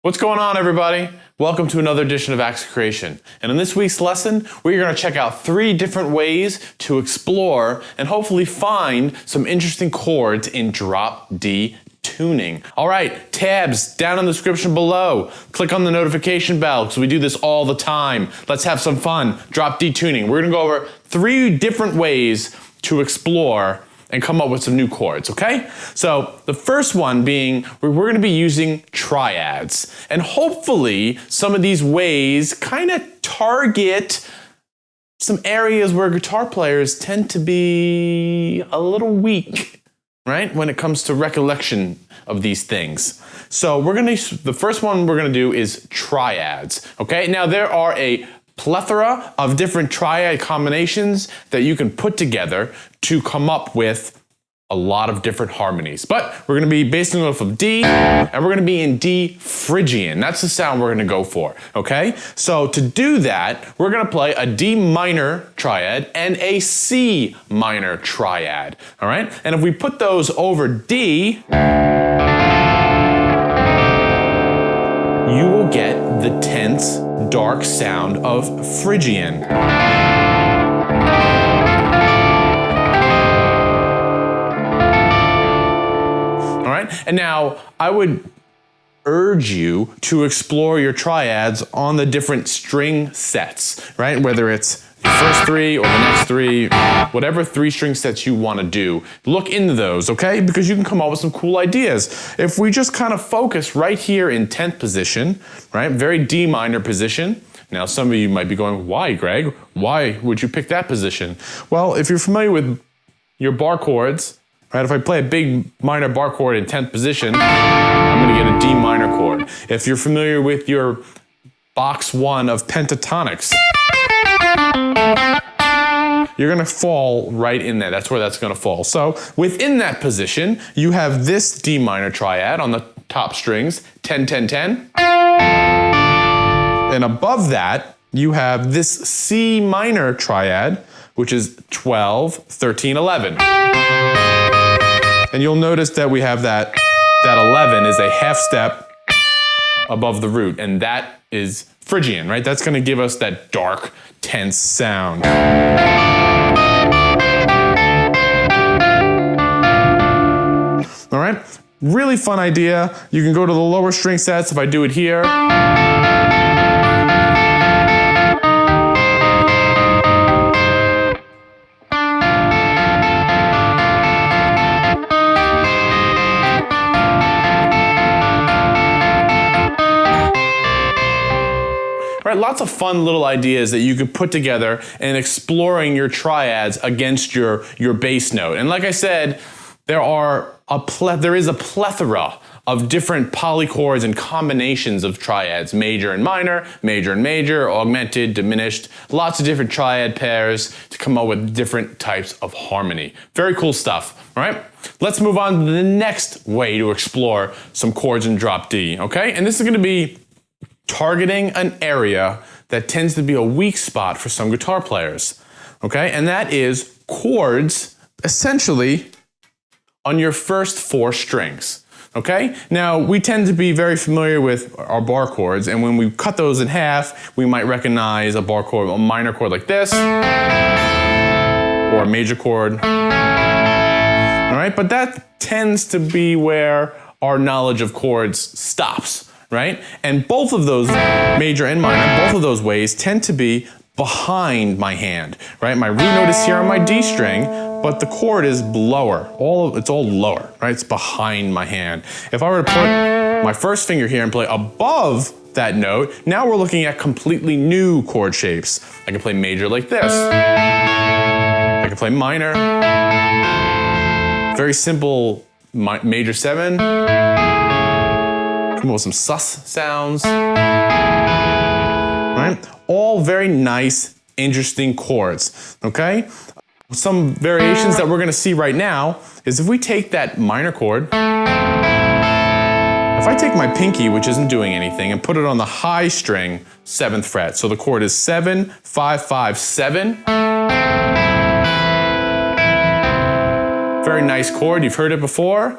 What's going on, everybody? Welcome to another edition of Acts of Creation. And in this week's lesson, we're going to check out 3 different ways to explore and hopefully find some interesting chords in drop D tuning. All right, tabs down in the description below. Click on the notification bell because we do this all the time. Let's have some fun. Drop D tuning. We're going to go over 3 different ways to explore and come up with some new chords, okay? So the first one being, we're gonna be using triads. And hopefully some of these ways kind of target some areas where guitar players tend to be a little weak, right? When it comes to recollection of these things. So the first one we're gonna do is triads, okay? Now there are a plethora of different triad combinations that you can put together to come up with a lot of different harmonies. But we're going to be basing off of D, and we're going to be in D Phrygian. That's the sound we're going to go for, okay? So to do that, we're going to play a D minor triad and a C minor triad, all right? And if we put those over D, you will get the tense, dark sound of Phrygian. All right, and now I would urge you to explore your triads on the different string sets, right? Whether it's the first 3 or the next 3, whatever 3 string sets you want to do, look into those, okay? Because you can come up with some cool ideas. If we just kind of focus right here in 10th position, right? Very D minor position. Now some of you might be going, why, Greg? Why would you pick that position? Well, if you're familiar with your bar chords, right? If I play a big minor bar chord in 10th position, I'm going to get a D minor chord. If you're familiar with your box 1 of pentatonics, you're gonna fall right in there. That's where that's gonna fall. So within that position, you have this D minor triad on the top strings, 10, 10, 10. And above that, you have this C minor triad, which is 12, 13, 11. And you'll notice that we have that 11 is a half step above the root, and that is Phrygian, right? That's gonna give us that dark, tense sound. All right, really fun idea. You can go to the lower string sets if I do it here. Right, lots of fun little ideas that you could put together in exploring your triads against your bass note. And like I said, there is a plethora of different polychords and combinations of triads, major and major, augmented, diminished, lots of different triad pairs to come up with different types of harmony. Very cool stuff, all right? Let's move on to the next way to explore some chords in drop D, okay? And this is gonna be targeting an area that tends to be a weak spot for some guitar players, okay? And that is chords, essentially, on your first 4 strings, okay? Now, we tend to be very familiar with our bar chords, and when we cut those in half, we might recognize a bar chord, a minor chord like this, or a major chord, all right? But that tends to be where our knowledge of chords stops, right? And both of those, major and minor, both of those ways tend to be behind my hand, right? My root note is here on my D string, but the chord is lower. It's all lower, right? It's behind my hand. If I were to put my first finger here and play above that note, now we're looking at completely new chord shapes. I can play major like this. I can play minor. Very simple major 7. Come up with some sus sounds, right? All very nice, interesting chords, okay? Some variations that we're gonna see right now is if we take that minor chord, if I take my pinky, which isn't doing anything, and put it on the high string, 7th fret. So the chord is 7, 5, 5, 7. Very nice chord, you've heard it before.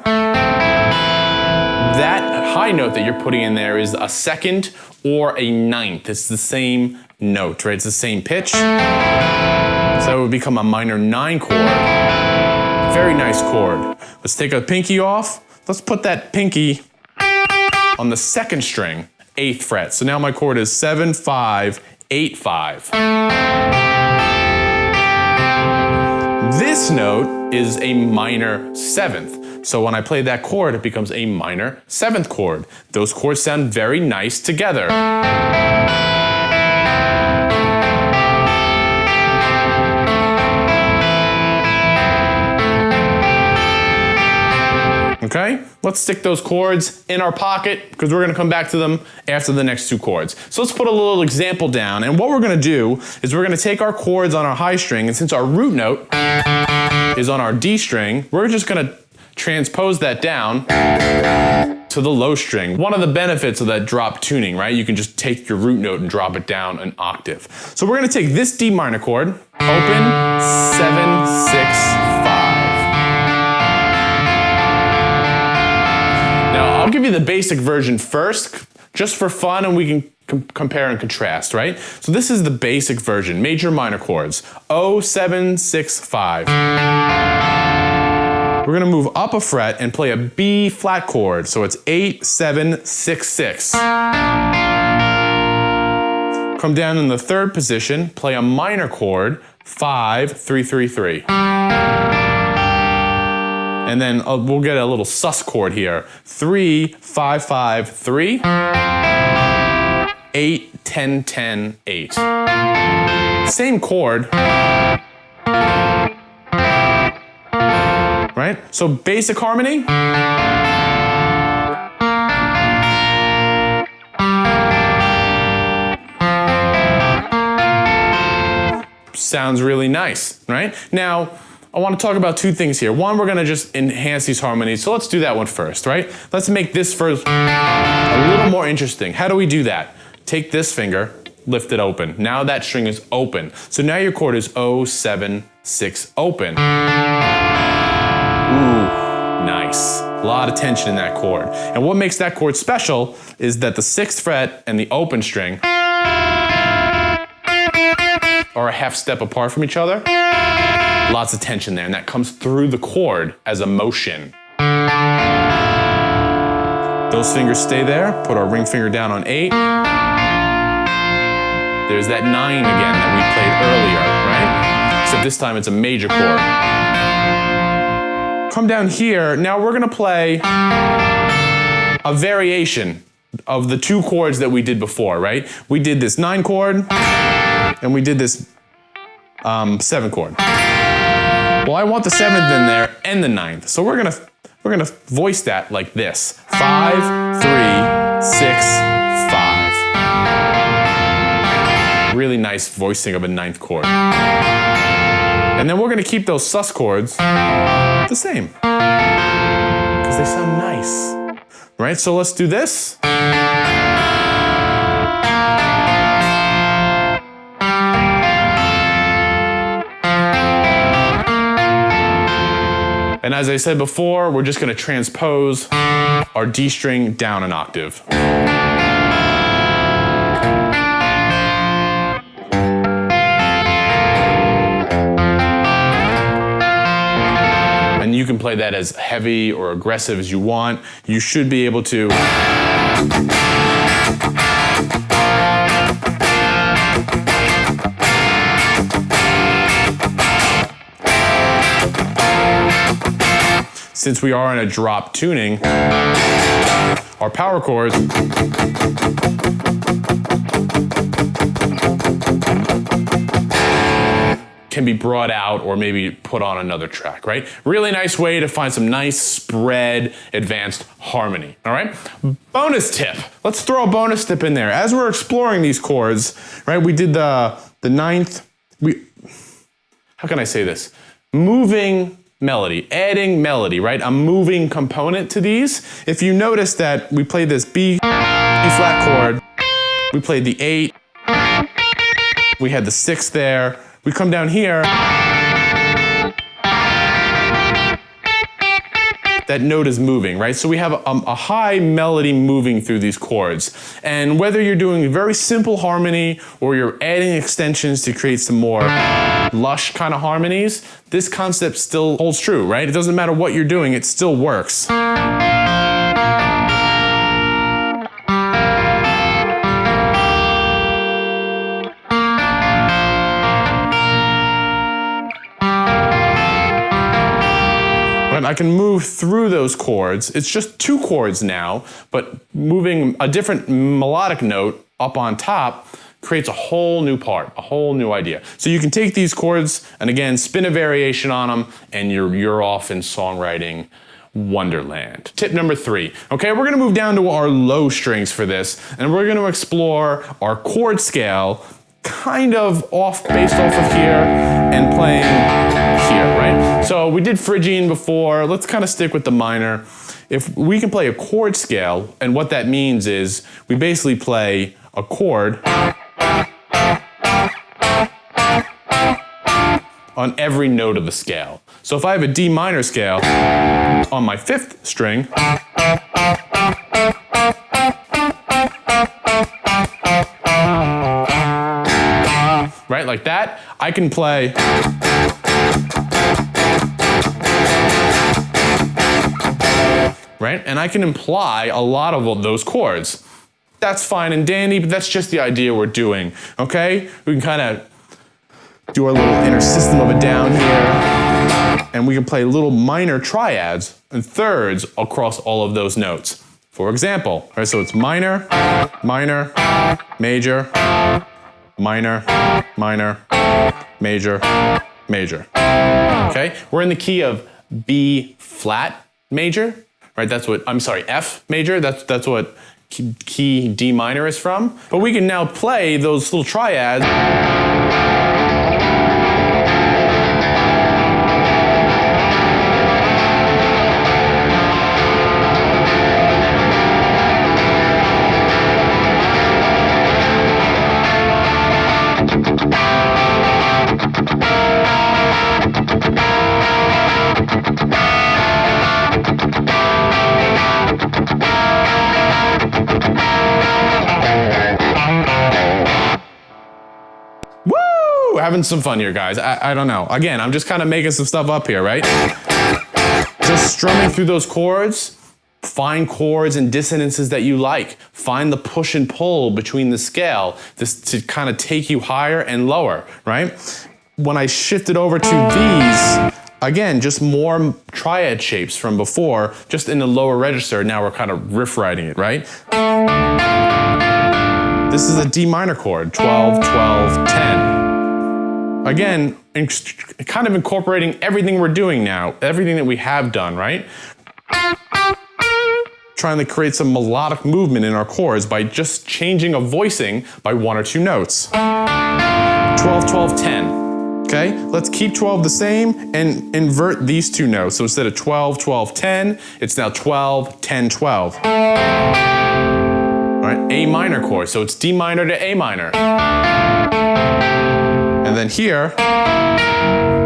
That that high note that you're putting in there is a second or a ninth. It's the same note, right? It's the same pitch. So it would become a minor 9 chord. Very nice chord. Let's take a pinky off. Let's put that pinky on the second string, 8th fret. So now my chord is 7, 5, 8, 5. This note is a minor 7th. So when I play that chord, it becomes a minor 7th chord. Those chords sound very nice together. Okay, let's stick those chords in our pocket because we're gonna come back to them after the next 2 chords. So let's put a little example down, and what we're gonna do is we're gonna take our chords on our high string, and since our root note is on our D string, we're just gonna transpose that down to the low string. One of the benefits of that drop tuning, right? You can just take your root note and drop it down an octave. So we're gonna take this D minor chord, open, 7, 6, 5. Now, I'll give you the basic version first, just for fun, and we can compare and contrast, right? So this is the basic version, major minor chords. O, 7, 6, 5. We're gonna move up a fret and play a B flat chord. So it's 8, 7, 6, 6. Come down in the 3rd position, play a minor chord, 5, 3, 3, 3. And then we'll get a little sus chord here. 3, 5, 5, 3. 8, 10, 10, 8. Same chord. Right? So basic harmony. Sounds really nice, right? Now, I want to talk about 2 things here. One, we're gonna just enhance these harmonies. So let's do that one first, right? Let's make this first a little more interesting. How do we do that? Take this finger, lift it open. Now that string is open. So now your chord is O, 7, 6, open. Ooh, nice. A lot of tension in that chord. And what makes that chord special is that the 6th fret and the open string are a half step apart from each other. Lots of tension there, and that comes through the chord as a motion. Those fingers stay there. Put our ring finger down on 8. There's that 9 again that we played earlier, right? Except this time it's a major chord. Come down here. Now we're gonna play a variation of the 2 chords that we did before, right? We did this 9 chord, and we did this 7 chord. Well, I want the 7th in there and the 9th. So we're gonna voice that like this. 5, 3, 6, 5. Really nice voicing of a 9th chord. And then we're gonna keep those sus chords the same, because they sound nice. Right, so let's do this. And as I said before, we're just gonna transpose our D string down an octave. And you can play that as heavy or aggressive as you want. You should be able to. Since we are in a drop tuning, our power chords can be brought out or maybe put on another track, right? Really nice way to find some nice spread, advanced harmony, all right? Bonus tip. Let's throw a bonus tip in there. As we're exploring these chords, right, we did the 9th, how can I say this? Moving melody, adding melody, right? A moving component to these. If you notice that we played this B flat chord, we played the 8, we had the 6 there, we come down here, that that note is moving, right? So we have a high melody moving through these chords. And whether you're doing very simple harmony or you're adding extensions to create some more lush kind of harmonies, this concept still holds true, right? It doesn't matter what you're doing, it still works. I can move through those chords. It's just 2 chords now, but moving a different melodic note up on top creates a whole new part, a whole new idea. So you can take these chords and again, spin a variation on them and you're off in songwriting wonderland. Tip number 3. Okay, we're gonna move down to our low strings for this and we're gonna explore our chord scale kind of based off of here and playing here, right? So we did Phrygian before, let's kind of stick with the minor. If we can play a chord scale, and what that means is we basically play a chord on every note of the scale. So if I have a D minor scale on my 5th string, right, like that, I can play right, and I can imply a lot of those chords. That's fine and dandy, but that's just the idea we're doing, okay? We can kind of do our little inner system of a down here, and we can play little minor triads and thirds across all of those notes. For example, right, so it's minor, minor, major, minor, minor, major, major. Okay, we're in the key of B flat major, right? That's what, I'm sorry, F major, that's what key D minor is from. But we can now play those little triads. Having some fun here, guys. I don't know. Again, I'm just kind of making some stuff up here, right? Just strumming through those chords. Find chords and dissonances that you like. Find the push and pull between the scale to kind of take you higher and lower, right? When I shifted over to these, again, just more triad shapes from before, just in the lower register. Now we're kind of riff writing it, right? This is a D minor chord, 12, 12, 10. Again, kind of incorporating everything we're doing now, everything that we have done, right? Trying to create some melodic movement in our chords by just changing a voicing by 1 or 2 notes. 12, 12, 10. Okay, let's keep 12 the same and invert these 2 notes. So instead of 12, 12, 10, it's now 12, 10, 12. All right, A minor chord, so it's D minor to A minor. And then here,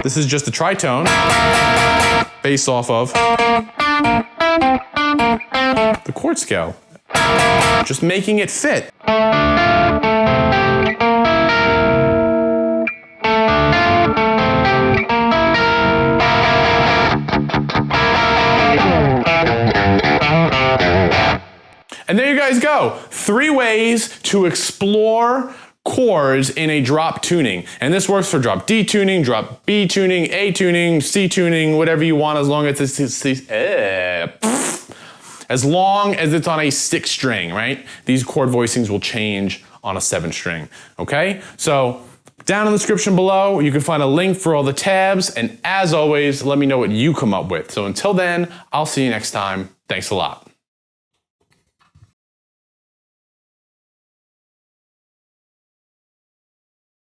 this is just a tritone based off of the chord scale. Just making it fit. And there you guys go. 3 ways to explore chords in a drop tuning. And this works for drop D tuning, drop B tuning, A tuning, C tuning, whatever you want, as long as it's on a 6 string, right? These chord voicings will change on a 7 string, okay? So down in the description below, you can find a link for all the tabs. And as always, let me know what you come up with. So until then, I'll see you next time. Thanks a lot.